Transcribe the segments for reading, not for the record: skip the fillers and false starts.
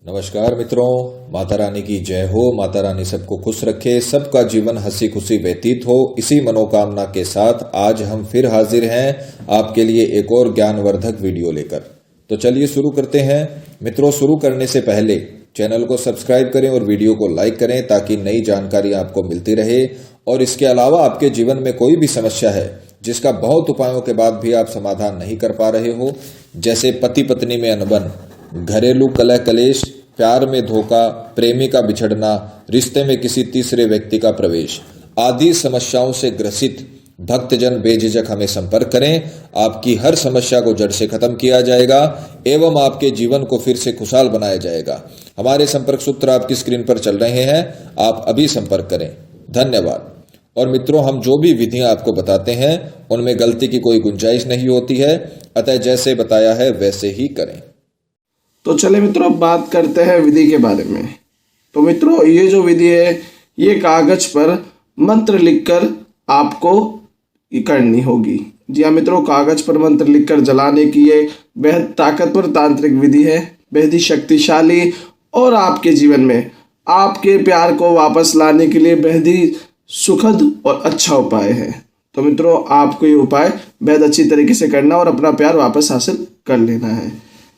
नमस्कार मित्रों, माता रानी की जय हो। माता रानी सबको खुश रखे, सबका जीवन हंसी खुशी व्यतीत हो। इसी मनोकामना के साथ आज हम फिर हाजिर हैं आपके लिए एक और ज्ञानवर्धक वीडियो लेकर। तो चलिए शुरू करते हैं। मित्रों, शुरू करने से पहले चैनल को सब्सक्राइब करें और वीडियो को लाइक करें ताकि नई जानकारी आपको मिलती रहे। और इसके अलावा आपके जीवन में कोई भी समस्या है जिसका बहुत उपायों के बाद भी आप समाधान नहीं कर पा रहे हो, जैसे पति पत्नी में अनबन, घरेलू कलह कलेश, प्यार में धोखा, प्रेमी का बिछड़ना, रिश्ते में किसी तीसरे व्यक्ति का प्रवेश आदि समस्याओं से ग्रसित भक्तजन बेझिझक हमें संपर्क करें। आपकी हर समस्या को जड़ से खत्म किया जाएगा एवं आपके जीवन को फिर से खुशहाल बनाया जाएगा। हमारे संपर्क सूत्र आपकी स्क्रीन पर चल रहे हैं, आप अभी संपर्क करें। धन्यवाद। और मित्रों, हम जो भी विधियां आपको बताते हैं उनमें गलती की कोई गुंजाइश नहीं होती है, अतः जैसे बताया है वैसे ही करें। तो चले मित्रों, अब बात करते हैं विधि के बारे में। तो मित्रों, ये जो विधि है ये कागज पर मंत्र लिखकर आपको करनी होगी। जी हाँ मित्रों, कागज पर मंत्र लिखकर जलाने की ये बेहद ताकतवर तांत्रिक विधि है, बेहद ही शक्तिशाली और आपके जीवन में आपके प्यार को वापस लाने के लिए बेहद ही सुखद और अच्छा उपाय है। तो मित्रों, आपको ये उपाय बेहद अच्छी तरीके से करना और अपना प्यार वापस हासिल कर लेना है।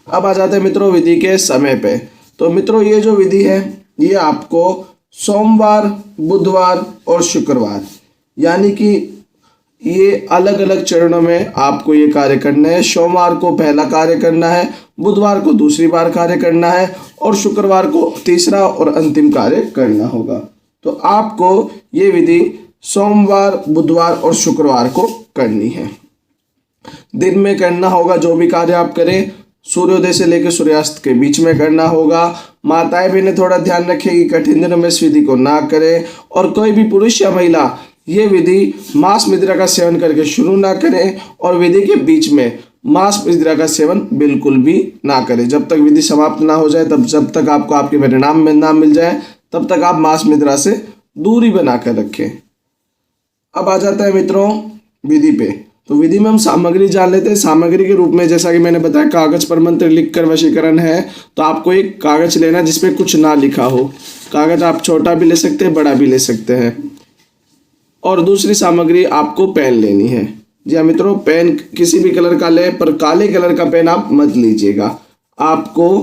अब आ जाते हैं मित्रों विधि के समय पे। तो मित्रों, ये जो विधि है ये आपको सोमवार, बुधवार और शुक्रवार यानी कि ये अलग अलग चरणों में आपको ये कार्य करना है। सोमवार को पहला कार्य करना है, बुधवार को दूसरी बार कार्य करना है और शुक्रवार को तीसरा और अंतिम कार्य करना होगा। तो आपको ये विधि सोमवार, बुधवार और शुक्रवार को करनी है। दिन में करना होगा। जो भी कार्य आप करें सूर्योदय से लेकर सूर्यास्त के बीच में करना होगा। माताएं बहनें थोड़ा ध्यान रखें कि कठिन दिनों में इस विधि को ना करें। और कोई भी पुरुष या महिला ये विधि मांस मदिरा का सेवन करके शुरू ना करें और विधि के बीच में मांस मदिरा का सेवन बिल्कुल भी ना करें। जब तक विधि समाप्त ना हो जाए, जब तक आपको आपके परिणाम में ना मिल जाए, तब तक आप मांस मदिरा से दूरी बनाकर रखें। अब आ जाता है मित्रों विधि पे। तो विधि में हम सामग्री जान लेते हैं। सामग्री के रूप में जैसा कि मैंने बताया, कागज पर मंत्र लिखकर वशीकरण है। तो आपको एक कागज लेना जिसपे कुछ ना लिखा हो। कागज आप छोटा भी ले सकते हैं, बड़ा भी ले सकते हैं। और दूसरी सामग्री आपको पेन लेनी है। जी हाँ मित्रों, पेन किसी भी कलर का ले, पर काले कलर का पेन आप मत लीजिएगा। आपको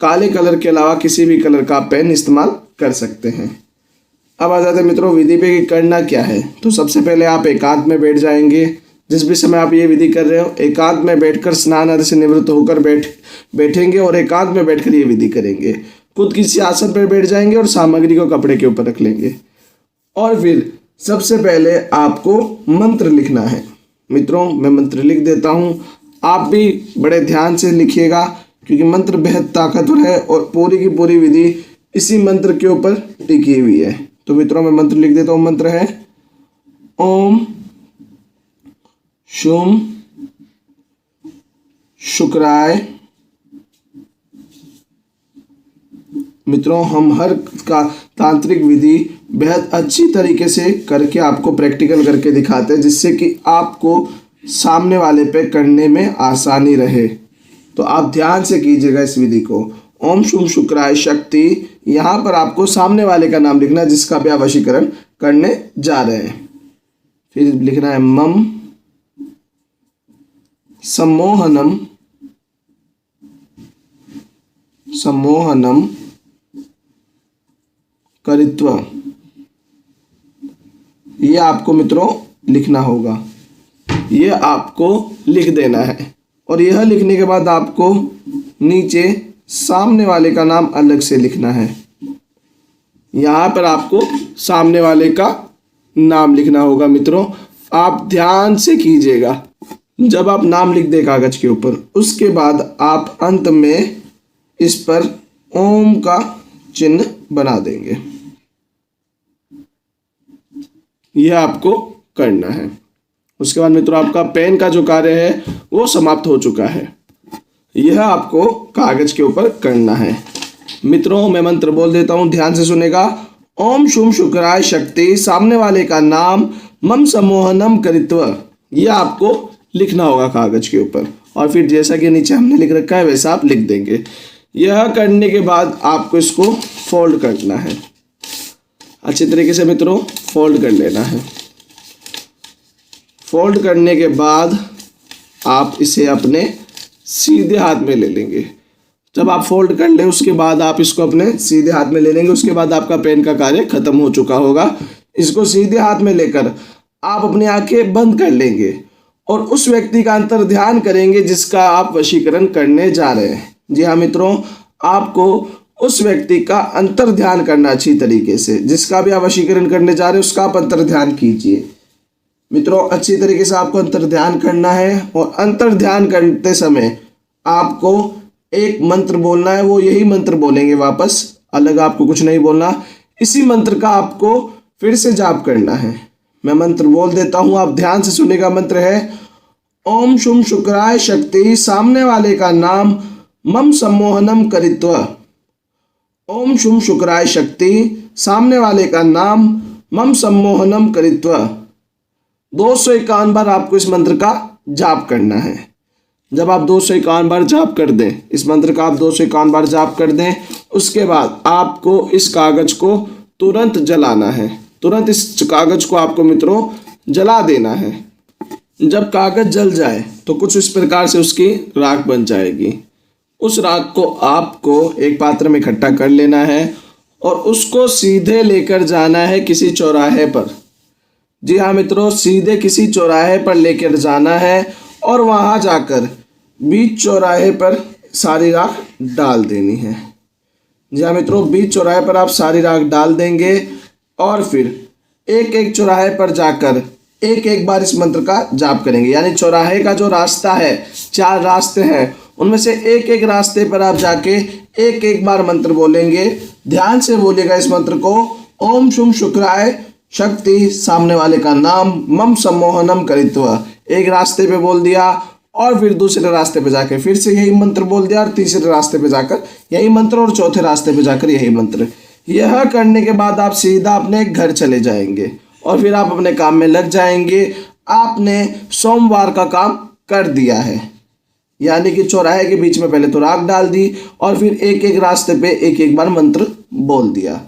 काले कलर के अलावा किसी भी कलर का पेन इस्तेमाल कर सकते हैं। अब आ जाते हैं मित्रों विधि पे कि करना क्या है। तो सबसे पहले आप एकांत में बैठ जाएंगे। जिस भी समय आप ये विधि कर रहे हो, एकांत में बैठकर स्नान आदि से निवृत्त होकर बैठेंगे और एकांत में बैठकर ये विधि करेंगे। खुद किसी आसन पर बैठ जाएंगे और सामग्री को कपड़े के ऊपर रख लेंगे। और फिर सबसे पहले आपको मंत्र लिखना है। मित्रों, मैं मंत्र लिख देता हूँ, आप भी बड़े ध्यान से लिखिएगा क्योंकि मंत्र बेहद ताकतवर है और पूरी की पूरी विधि इसी मंत्र के ऊपर टिकी हुई है। तो मित्रों, मैं मंत्र लिख देता हूँ। मंत्र है ओम शुम शुक्राय। मित्रों, हम हर का तांत्रिक विधि बेहद अच्छी तरीके से करके आपको प्रैक्टिकल करके दिखाते हैं, जिससे कि आपको सामने वाले पे करने में आसानी रहे। तो आप ध्यान से कीजिएगा इस विधि को। ओम शुम शुक्राय शक्ति, यहाँ पर आपको सामने वाले का नाम लिखना है जिसका भी आप वशीकरण करने जा रहे हैं। फिर लिखना है मम सम्मोहनम सम्मोहनम करित्वा। ये आपको मित्रों लिखना होगा, ये आपको लिख देना है। और यह लिखने के बाद आपको नीचे सामने वाले का नाम अलग से लिखना है। यहाँ पर आपको सामने वाले का नाम लिखना होगा। मित्रों, आप ध्यान से कीजिएगा। जब आप नाम लिख दे कागज के ऊपर, उसके बाद आप अंत में इस पर ओम का चिन्ह बना देंगे। यह आपको करना है। उसके बाद मित्रों, आपका पेन का जो कार्य है वो समाप्त हो चुका है। यह आपको कागज के ऊपर करना है। मित्रों, मैं मंत्र बोल देता हूं, ध्यान से सुनेगा। ओम शुम शुक्राय शक्ति, सामने वाले का नाम मम सम्मोहनम करित्व। यह आपको लिखना होगा कागज के ऊपर। और फिर जैसा कि नीचे हमने लिख रखा है वैसा आप लिख देंगे। यह करने के बाद आपको इसको फोल्ड करना है, अच्छी तरीके से मित्रों फोल्ड कर लेना है। फोल्ड करने के बाद आप इसे अपने सीधे हाथ में ले लेंगे। जब आप फोल्ड कर लें उसके बाद आप इसको अपने सीधे हाथ में ले लेंगे। उसके बाद आपका पेन का कार्य खत्म हो चुका होगा। इसको सीधे हाथ में लेकर आप अपनी आंखें बंद कर लेंगे और उस व्यक्ति का अंतर ध्यान करेंगे जिसका आप वशीकरण करने जा रहे हैं। जी हाँ मित्रों, आपको उस व्यक्ति का अंतर ध्यान करना अच्छी तरीके से, जिसका भी आप वशीकरण करने जा रहे हैं उसका आप अंतर ध्यान कीजिए। मित्रों अच्छी तरीके से आपको अंतर ध्यान करना है और अंतर ध्यान करते समय आपको एक मंत्र बोलना है। वो यही मंत्र बोलेंगे वापस, अलग आपको कुछ नहीं बोलना। इसी मंत्र का आपको फिर से जाप करना है। मैं मंत्र बोल देता हूँ, आप ध्यान से सुनेगा। मंत्र है ओम शुम शुक्राय शक्ति, सामने वाले का नाम मम सम्मोहनम करित्वा। ओम शुम शुक्राय शक्ति, सामने वाले का नाम मम सम्मोहनम करित्वा। 251 बार आपको इस मंत्र का जाप करना है। जब आप 251 बार जाप कर दें, इस मंत्र का आप 251 बार जाप कर दें, उसके बाद आपको इस कागज को तुरंत जलाना है। तुरंत इस कागज को आपको मित्रों जला देना है। जब कागज जल जाए तो कुछ इस प्रकार से उसकी राख बन जाएगी। उस राख को आपको एक पात्र में इकट्ठा कर लेना है और उसको सीधे लेकर जाना है किसी चौराहे पर। जी हाँ मित्रों, सीधे किसी चौराहे पर लेकर जाना है और वहाँ जाकर बीच चौराहे पर सारी राख डाल देनी है। जी हाँ मित्रों, बीच चौराहे पर आप सारी राख डाल देंगे और फिर एक एक चौराहे पर जाकर एक एक बार इस मंत्र का जाप करेंगे। यानी चौराहे का जो रास्ता है, 4 रास्ते हैं, उनमें से एक एक रास्ते पर आप जाके एक एक बार मंत्र बोलेंगे। ध्यान से बोलिएगा इस मंत्र को। ओम शुम शुक्राय शक्ति, सामने वाले का नाम मम सम्मोहनम करित्वा। एक रास्ते पे बोल दिया और फिर दूसरे रास्ते पे जाकर फिर से यही मंत्र बोल दिया और तीसरे रास्ते पे जाकर यही मंत्र और चौथे रास्ते पे जाकर यही मंत्र। यह करने के बाद आप सीधा अपने घर चले जाएंगे और फिर आप अपने काम में लग जाएंगे। आपने सोमवार का काम कर दिया है। यानी कि चौराहे के बीच में पहले तो राख डाल दी और फिर एक एक रास्ते पे एक एक बार मंत्र बोल दिया।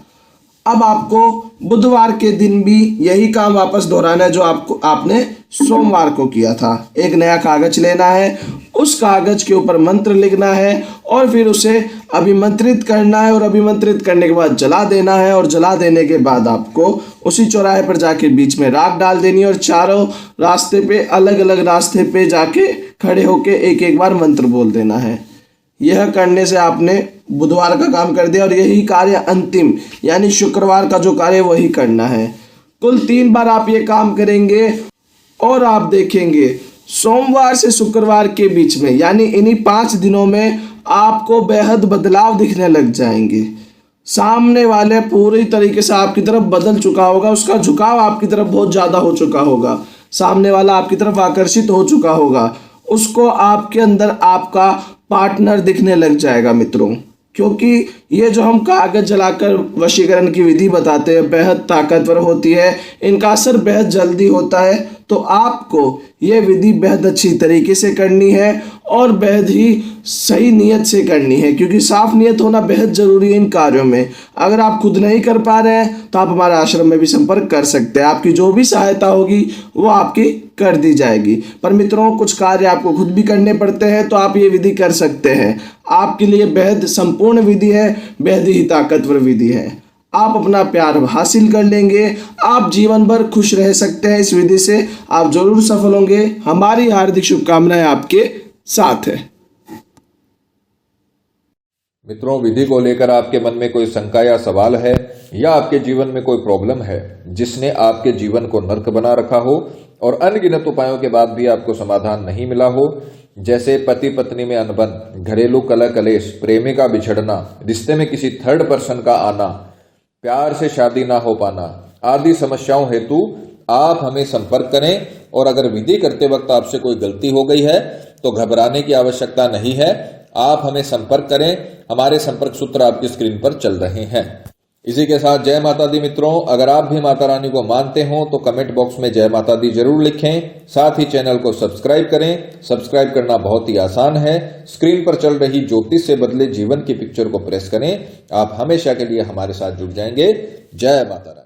अब आपको बुधवार के दिन भी यही काम वापस दोहराना है जो आपने सोमवार को किया था। एक नया कागज लेना है, उस कागज के ऊपर मंत्र लिखना है और फिर उसे अभिमंत्रित करना है और अभिमंत्रित करने के बाद जला देना है। और जला देने के बाद आपको उसी चौराहे पर जाके बीच में राख डाल देनी है और चारों रास्ते पे अलग अलग रास्ते पे जाके खड़े होके एक एक बार मंत्र बोल देना है। यह करने से आपने बुधवार का काम कर दिया और यही कार्य अंतिम यानी शुक्रवार का जो कार्य वही करना है। कुल 3 बार आप ये काम करेंगे और आप देखेंगे सोमवार से शुक्रवार के बीच में यानी इन्हीं 5 दिनों में आपको बेहद बदलाव दिखने लग जाएंगे। सामने वाले पूरी तरीके से आपकी तरफ बदल चुका होगा, उसका झुकाव आपकी तरफ बहुत ज़्यादा हो चुका होगा, सामने वाला आपकी तरफ आकर्षित हो चुका होगा, उसको आपके अंदर आपका पार्टनर दिखने लग जाएगा मित्रों। क्योंकि ये जो हम कागज जलाकर वशीकरण की विधि बताते हैं बेहद ताकतवर होती है, इनका असर बेहद जल्दी होता है। तो आपको ये विधि बेहद अच्छी तरीके से करनी है और बेहद ही सही नियत से करनी है, क्योंकि साफ नियत होना बेहद ज़रूरी है इन कार्यों में। अगर आप खुद नहीं कर पा रहे हैं तो आप हमारे आश्रम में भी संपर्क कर सकते हैं। आपकी जो भी सहायता होगी वो आपकी कर दी जाएगी। पर मित्रों, कुछ कार्य आपको खुद भी करने पड़ते हैं तो आप ये विधि कर सकते हैं। आपके लिए बेहद संपूर्ण विधि है, बेहद ही ताकतवर विधि है। आप अपना प्यार हासिल कर लेंगे, आप जीवन भर खुश रह सकते हैं। इस विधि से आप जरूर सफल होंगे। हमारी हार्दिक शुभकामनाएं आपके साथ है। मित्रों, विधि को लेकर आपके मन में कोई शंका या सवाल है या आपके जीवन में कोई प्रॉब्लम है जिसने आपके जीवन को नर्क बना रखा हो और अनगिनत उपायों के बाद भी आपको समाधान नहीं मिला हो, जैसे पति पत्नी में अनबन, घरेलू कलह कलेश, प्रेमिका बिछड़ना, रिश्ते में किसी थर्ड पर्सन का आना, प्यार से शादी ना हो पाना आदि समस्याओं हेतु आप हमें संपर्क करें। और अगर विधि करते वक्त आपसे कोई गलती हो गई है तो घबराने की आवश्यकता नहीं है। आप हमें संपर्क करें, हमारे संपर्क सूत्र आपकी स्क्रीन पर चल रहे हैं। इसी के साथ जय माता दी मित्रों। अगर आप भी माता रानी को मानते हो तो कमेंट बॉक्स में जय माता दी जरूर लिखें। साथ ही चैनल को सब्सक्राइब करें। सब्सक्राइब करना बहुत ही आसान है। स्क्रीन पर चल रही ज्योतिष से बदले जीवन की पिक्चर को प्रेस करें। आप हमेशा के लिए हमारे साथ जुड़ जाएंगे। जय माता रानी।